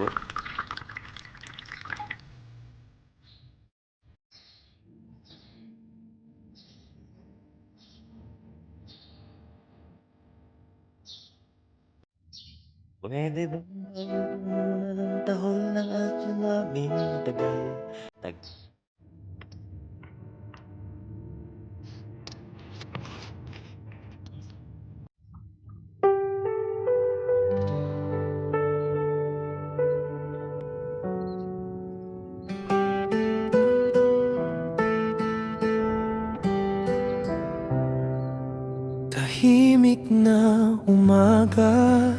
What? Puwede ba tahol ng ating aming tagal tag Tahimik na umaga,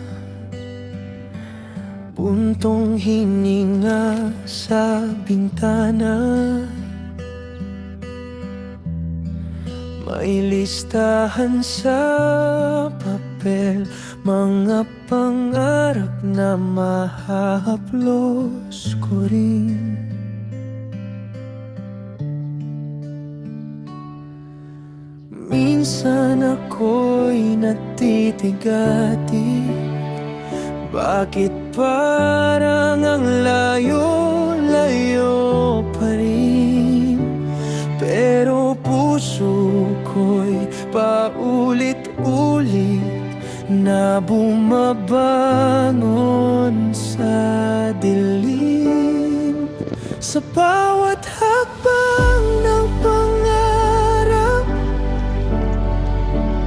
buntong hininga sa bintana. May listahan sa papel, mga pangarap na mahahaplos ko rin. Minsan ako'y natitigati, bakit parang ang layo-layo pa rin? Pero puso ko'y paulit-ulit na bumabangon sa dilim. Sa bawat hakbang ng pangarap,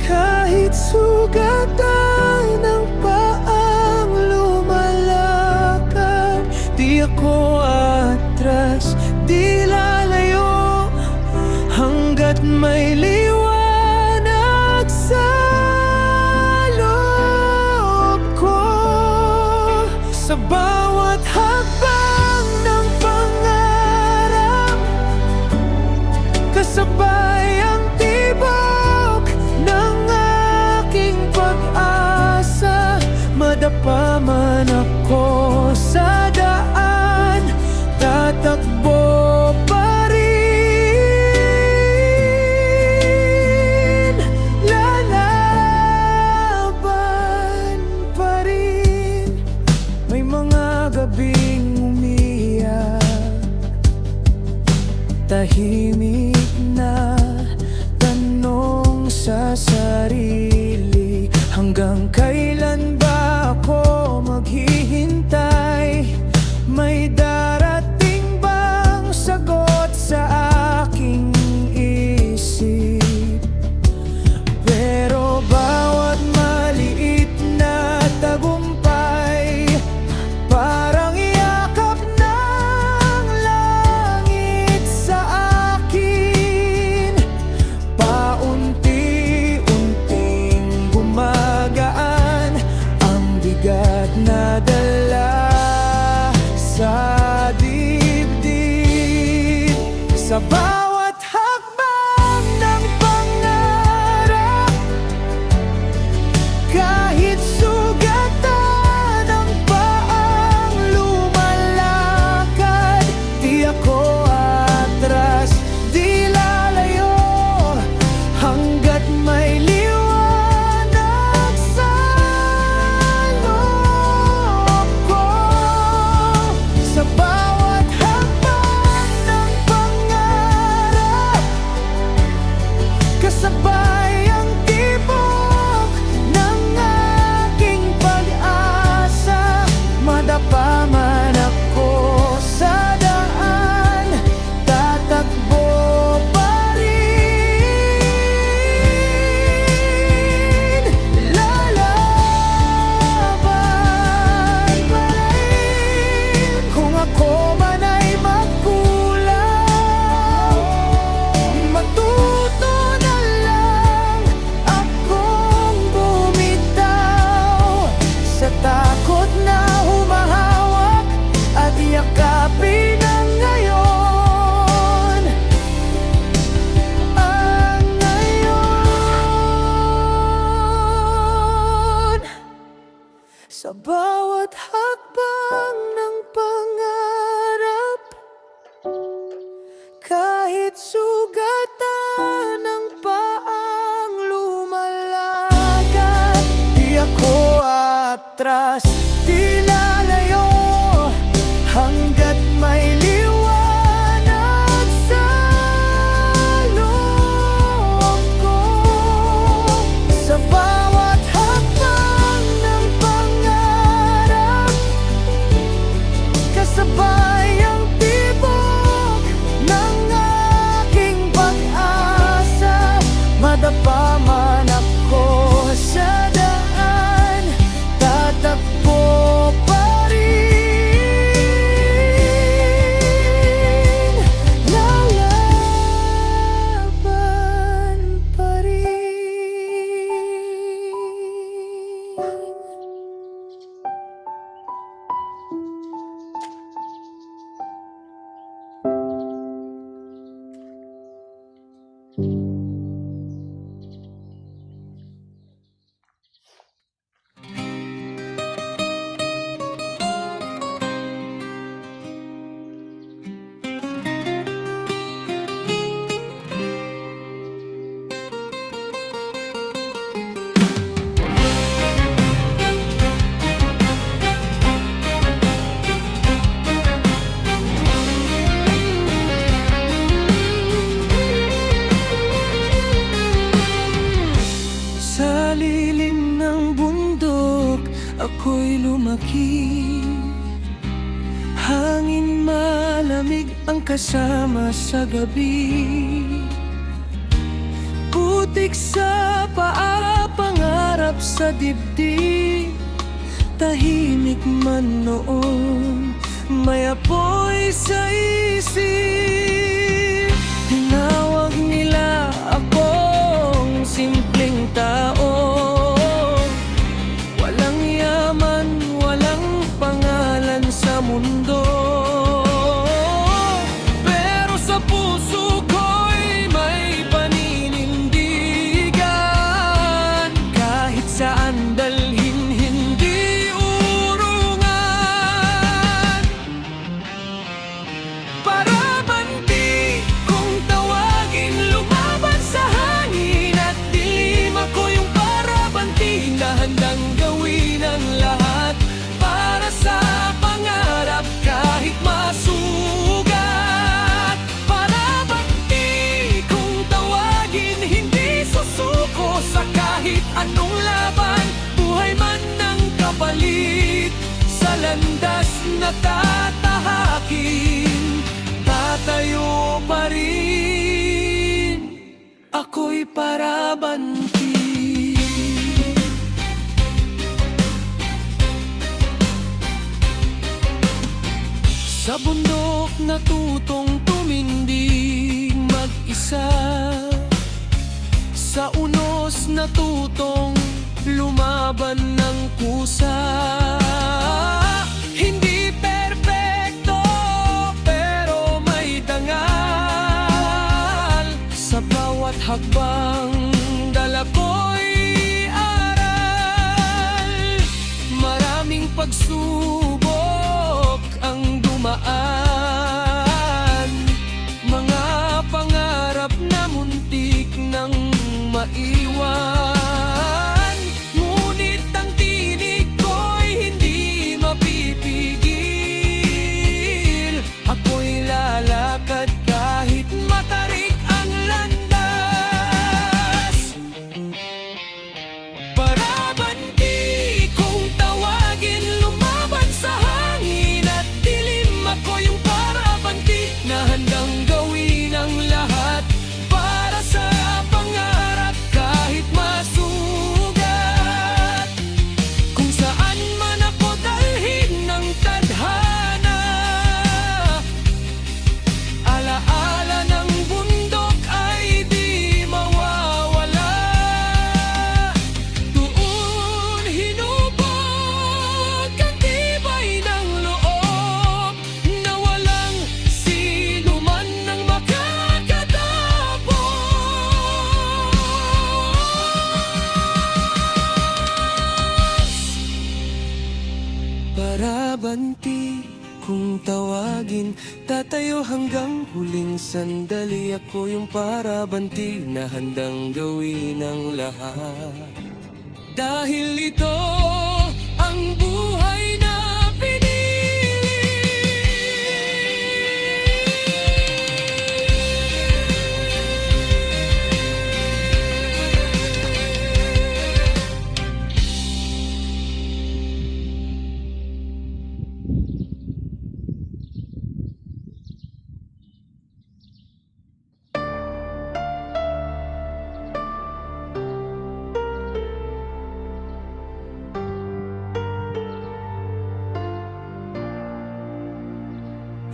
kahit sugatan ng paang lumalakad, di ako atras, di lalayo, hanggat may liwanag sa loob ko. Sa bawat hakbang ng pangarap, kasabay ang tibok ng aking pag-asa. Madapa man ako sa daan, tatakbo pa rin, lalaban pa rin. May mga gabing umiyak, tahimik na tanong sa sarili, hanggang kailan ba ako maghihintay? May darating bang sagot sa aking isip? Pero bawat maliit na tagumpay, parang yakap ng langit sa akin. Paunti-unting gumagaan ang bigat na dala sa dibdib. Sa bawat hakbang ng pangarap, kahit sugatan ng paang lumalakad, di ako atras, di lalayo, hanggat may liwanag sa loob ko. Sa bawat hakbang ng pangarap, kasabay ang tibok ng aking pag-asa. Madapa man ako sa daan, tatakbo pa rin, lalaban pa rin. Kung ako man ay magkulang, matuto na lang akong bumitaw sa takot na humahawak at yakapin ang ngayon, ang ngayon. Sa bawat hakbang ng pangarap, kahit sugatan ng paang lumalakad, di ako atras, di lalayo, ako'y lumaki. Hangin malamig ang kasama sa gabi. Putik sa paa, pangarap sa dibdib. Tahimik man noon, may apoy sa isip. Tinawag nila akong simpleng tao. Walang yaman, walang pangalan sa mundo. Pero sa puso ko'y may paninindigan. Kahit saan dalhin, hindi urungan. Parabanti kung tawagin, lumaban sa hangin at dilim. Ako yung parabanti na handang gawin ang lahat para sa pangarap kahit masugat. Parabanti kung tawagin, hindi susuko sa kahit anong laban. Buhay man ng kapalit, sa landas na tatahakin, tatayo pa rin. Ako'y parabanti. Sa bundok natutong tumindig mag-isa. Sa unos natutong lumaban ng kusa. Hindi perpekto pero may dangal. Sa bawat hakbang dala ko'y aral. Maraming pagsubok ang dumaan. Mga pangarap na muntik nang maiwan. Ngunit ang tinig ko'y hindi mapipigil. Ako'y lalakad kahit matarik ang landas. Parabanti kung tawagin, lumaban sa hangin at dilim. Ako yung parabanti na handang gawin ang lahat para sa pangarap kahit masugat. Kung saan man ako dalhin ng tadhana, alaala ng bundok ay di mawawala. Doon hinubog ang tibay ng loob na walang sino man ang makakatapos. Parabanti kung tawagin, tatayo hanggang huling sandali. Ako yung parabanti na handang gawin ang lahat. Dahil ito ang buhay na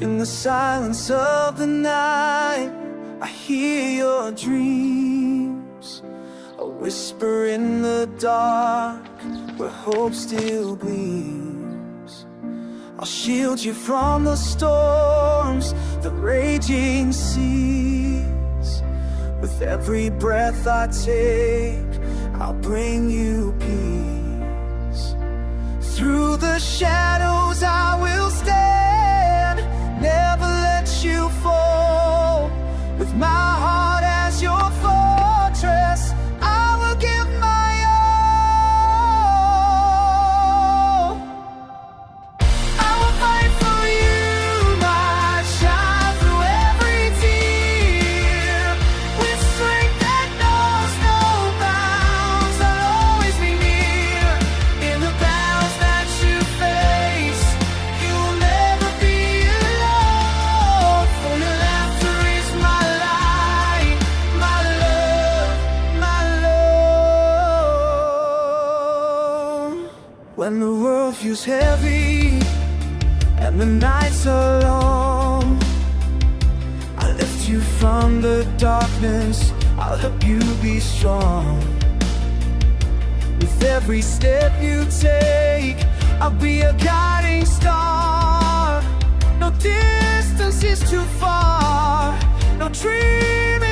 In the silence of the night, I hear your dreams, a whisper in the dark where hope still gleams. I'll shield you from the storms, the raging seas. With every breath I take, I'll bring you peace. Through the shadows I will stand, never let you fall. With my heart as your fortress, I will give my all. I will fight for you, my shine through every tear. With strength that knows no bounds, I'll always be near. When the world feels heavy and the nights are long, I'll lift you from the darkness, I'll help you be strong. With every step you take, I'll be a guiding star. No distance is too far, no dream